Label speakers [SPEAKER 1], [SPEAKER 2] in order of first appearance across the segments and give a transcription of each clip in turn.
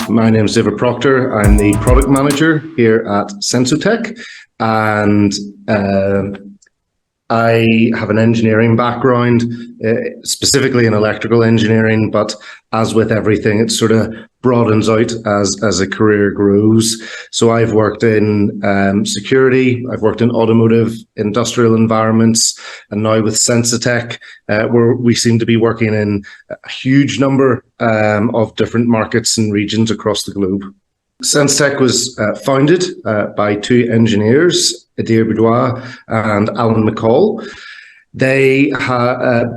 [SPEAKER 1] My name is David Procter. I'm the product manager here at Sensoteq, and I have an engineering background, specifically in electrical engineering, but as with everything, it sort of broadens out as a career grows. So I've worked in security, I've worked in automotive, industrial environments, and now with Sensoteq, where we seem to be working in a huge number of different markets and regions across the globe. Sensoteq was founded by two engineers, Adair Boudoir and Alan McCall. They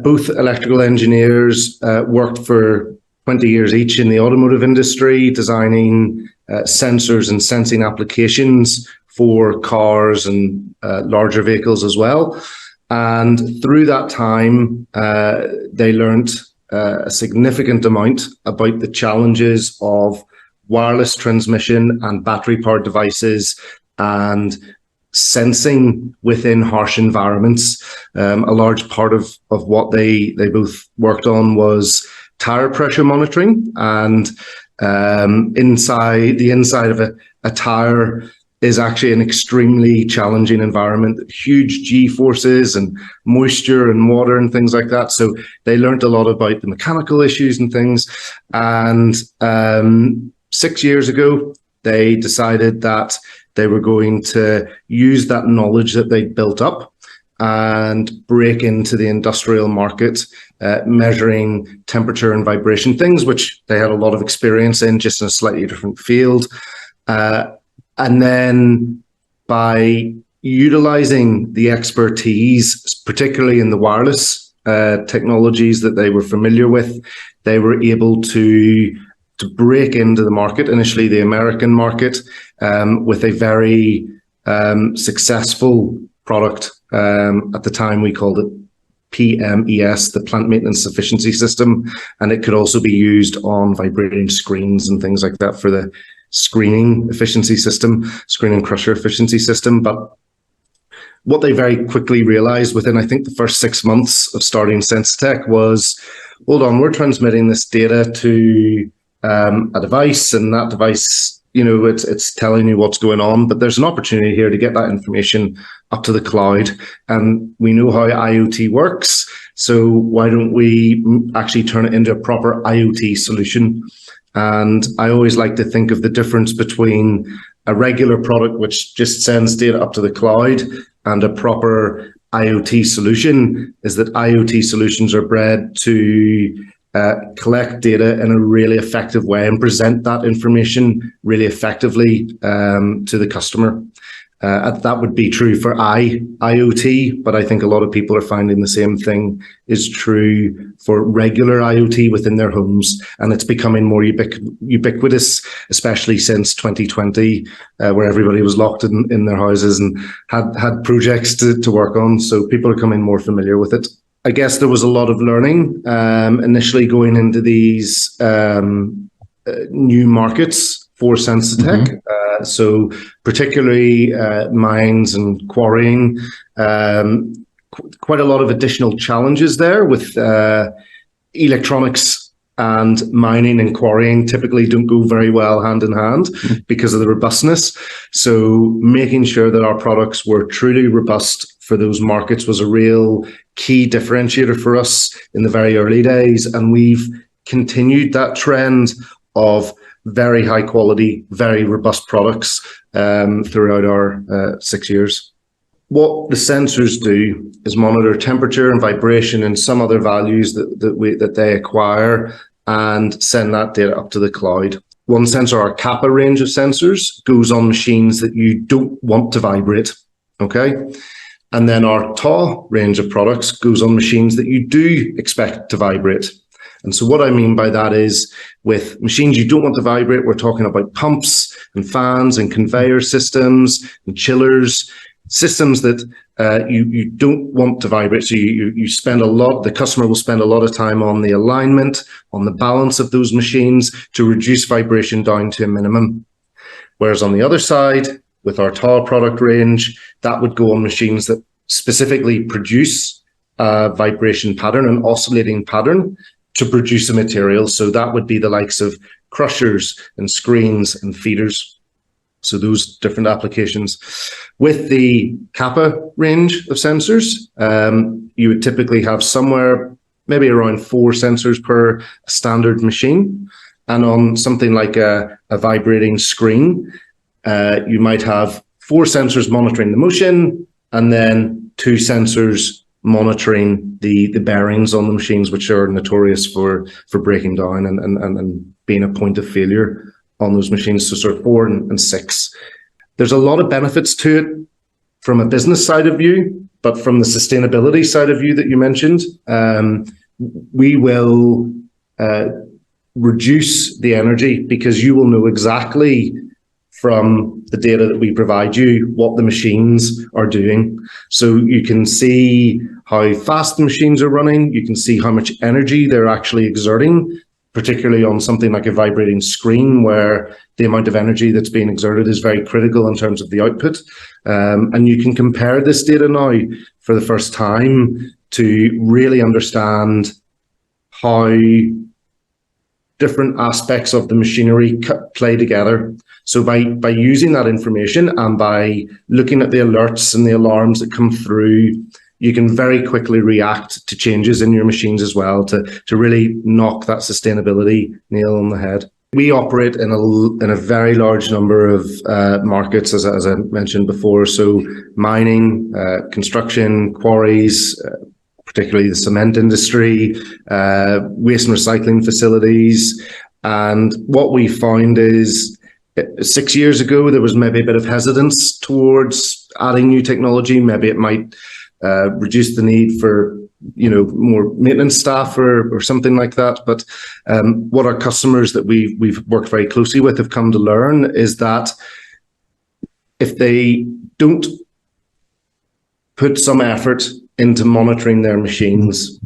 [SPEAKER 1] both electrical engineers, worked for 20 years each in the automotive industry, designing sensors and sensing applications for cars and larger vehicles as well. And through that time, they learned a significant amount about the challenges of wireless transmission and battery-powered devices and sensing within harsh environments. A large part of what they both worked on was tire pressure monitoring, and inside of a tire is actually an extremely challenging environment, huge G-forces and moisture and water and things like that. So they learned a lot about the mechanical issues and things. And 6 years ago, they decided that they were going to use that knowledge that they'd built up and break into the industrial market, measuring temperature and vibration, things which they had a lot of experience in, just in a slightly different field. And then by utilizing the expertise, particularly in the wireless technologies that they were familiar with, they were able to break into the market, initially the American market, with a very successful product. At the time, we called it PMES, the Plant Maintenance Efficiency System, and it could also be used on vibrating screens and things like that for the screening efficiency system, screening crusher efficiency system. But what they very quickly realized within, I think, the first 6 months of starting Sensoteq was, hold on, we're transmitting this data to a device, and that device, it's telling you what's going on, but there's an opportunity here to get that information up to the cloud. And we know how IoT works, so why don't we actually turn it into a proper IoT solution? And I always like to think of the difference between a regular product which just sends data up to the cloud and a proper IoT solution is that IoT solutions are bred to collect data in a really effective way and present that information really effectively to the customer. That would be true for IoT, but I think a lot of people are finding the same thing is true for regular IoT within their homes, and it's becoming more ubiquitous, especially since 2020, where everybody was locked in their houses and had projects to work on. So people are becoming more familiar with it. I guess there was a lot of learning initially going into these new markets for Sensoteq. So particularly mines and quarrying, quite a lot of additional challenges there with electronics, and mining and quarrying typically don't go very well hand in hand because of the robustness. So making sure that our products were truly robust for those markets was a real key differentiator for us in the very early days. And we've continued that trend of very high quality, very robust products throughout our 6 years. What the sensors do is monitor temperature and vibration and some other values that they acquire and send that data up to the cloud. One sensor, our Kappa range of sensors, goes on machines that you don't want to vibrate, okay? And then our TAW range of products goes on machines that you do expect to vibrate. And so what I mean by that is with machines you don't want to vibrate, we're talking about pumps and fans and conveyor systems and chillers, systems that you don't want to vibrate. So you spend the customer will spend a lot of time on the alignment, on the balance of those machines to reduce vibration down to a minimum. Whereas on the other side, with our TAW product range, that would go on machines that specifically produce a vibration pattern, an oscillating pattern to produce a material. So that would be the likes of crushers and screens and feeders. So those different applications. With the Kappa range of sensors, you would typically have somewhere maybe around 4 sensors per standard machine. And on something like a vibrating screen, you might have 4 sensors monitoring the motion, and then 2 sensors monitoring the bearings on the machines, which are notorious for breaking down and being a point of failure on those machines. So sort of 4 and 6. There's a lot of benefits to it from a business side of view, but from the sustainability side of view that you mentioned, we will reduce the energy, because you will know exactly from the data that we provide you what the machines are doing. So you can see how fast the machines are running, you can see how much energy they're actually exerting, particularly on something like a vibrating screen, where the amount of energy that's being exerted is very critical in terms of the output. And you can compare this data now for the first time to really understand how different aspects of the machinery play together. So by using that information and by looking at the alerts and the alarms that come through, you can very quickly react to changes in your machines as well to really knock that sustainability nail on the head. We operate in a very large number of markets, as I mentioned before. So mining, construction, quarries, particularly the cement industry, waste and recycling facilities. And what we found is 6 years ago, there was maybe a bit of hesitance towards adding new technology. Maybe it might reduce the need for more maintenance staff or something like that. But what our customers that we've worked very closely with have come to learn is that if they don't put some effort into monitoring their machines,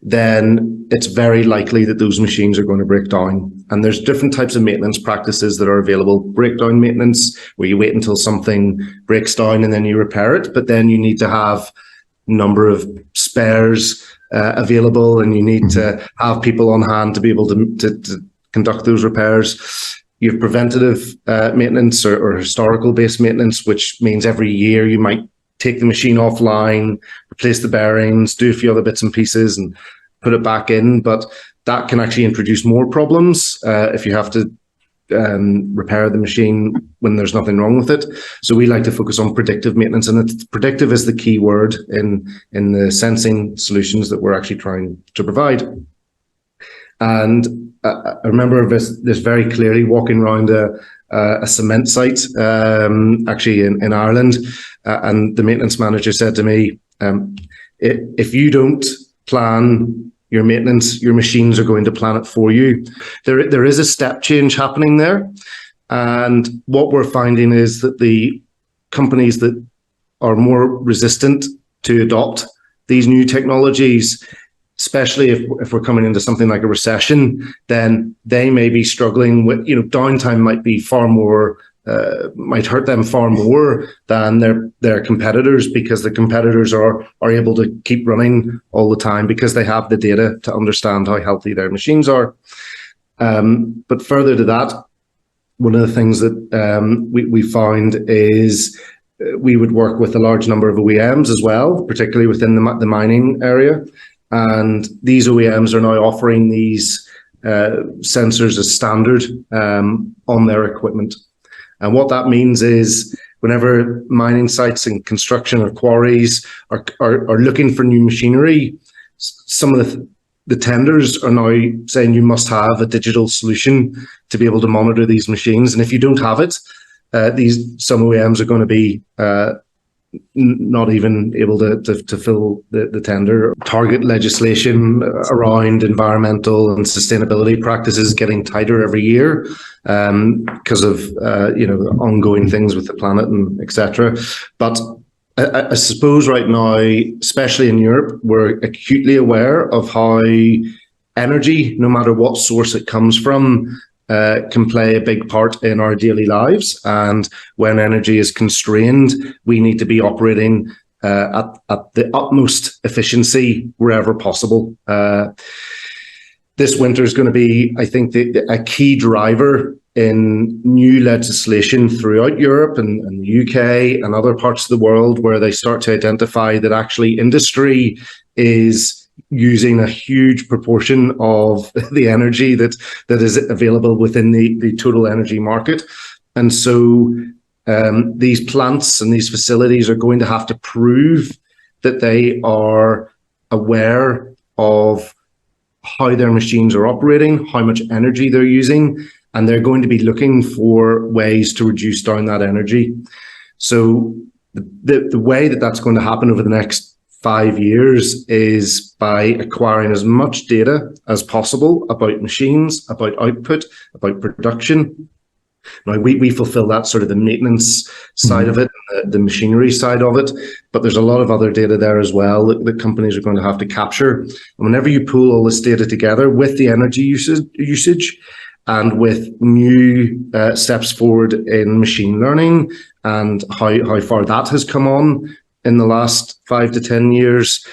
[SPEAKER 1] then it's very likely that those machines are going to break down. And there's different types of maintenance practices that are available. Breakdown maintenance, where you wait until something breaks down and then you repair it, but then you need to have a number of spares available, and you need to have people on hand to be able to conduct those repairs. You have preventative maintenance or historical based maintenance, which means every year you might take the machine offline, replace the bearings, do a few other bits and pieces and put it back in. But that can actually introduce more problems if you have to repair the machine when there's nothing wrong with it. So we like to focus on predictive maintenance, and predictive is the key word in the sensing solutions that we're actually trying to provide. And I remember this very clearly, walking around a cement site actually in Ireland, and the maintenance manager said to me, if you don't plan your maintenance, your machines are going to plan it for you. There is a step change happening there. And what we're finding is that the companies that are more resistant to adopt these new technologies, especially if we're coming into something like a recession, then they may be struggling with, downtime might be far more, might hurt them far more than their competitors, because the competitors are able to keep running all the time because they have the data to understand how healthy their machines are. But further to that, one of the things that we found is we would work with a large number of OEMs as well, particularly within the mining area. And these OEMs are now offering these sensors as standard on their equipment. And what that means is whenever mining sites and construction or quarries are looking for new machinery, some of the tenders are now saying you must have a digital solution to be able to monitor these machines. And if you don't have it, some OEMs are going to be not even able to fill the tender. Target legislation around environmental and sustainability practices getting tighter every year because of ongoing things with the planet and etc. But I suppose right now, especially in Europe, we're acutely aware of how energy, no matter what source it comes from, can play a big part in our daily lives. And when energy is constrained, we need to be operating at the utmost efficiency wherever possible. this winter is going to be, I think, a key driver in new legislation throughout Europe and the UK and other parts of the world, where they start to identify that actually industry is using a huge proportion of the energy that is available within the total energy market. And so these plants and these facilities are going to have to prove that they are aware of how their machines are operating, how much energy they're using, and they're going to be looking for ways to reduce down that energy. So the way that that's going to happen over the next 5 years is by acquiring as much data as possible about machines, about output, about production. Now, we fulfill that sort of the maintenance side of it, the machinery side of it, but there's a lot of other data there as well that companies are going to have to capture. And whenever you pull all this data together with the energy usage and with new steps forward in machine learning and how far that has come on in the last 5 to 10 years,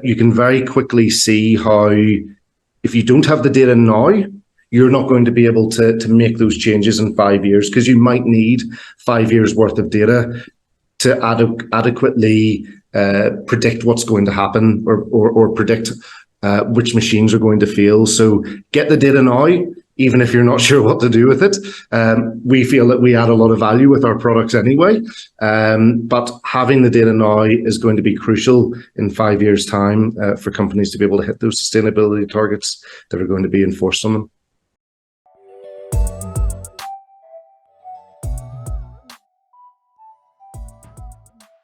[SPEAKER 1] you can very quickly see how, if you don't have the data now, you're not going to be able to make those changes in 5 years, because you might need 5 years worth of data to adequately predict what's going to happen or predict which machines are going to fail. So get the data now, even if you're not sure what to do with it. We feel that we add a lot of value with our products anyway, but having the data now is going to be crucial in 5 years' time for companies to be able to hit those sustainability targets that are going to be enforced on them.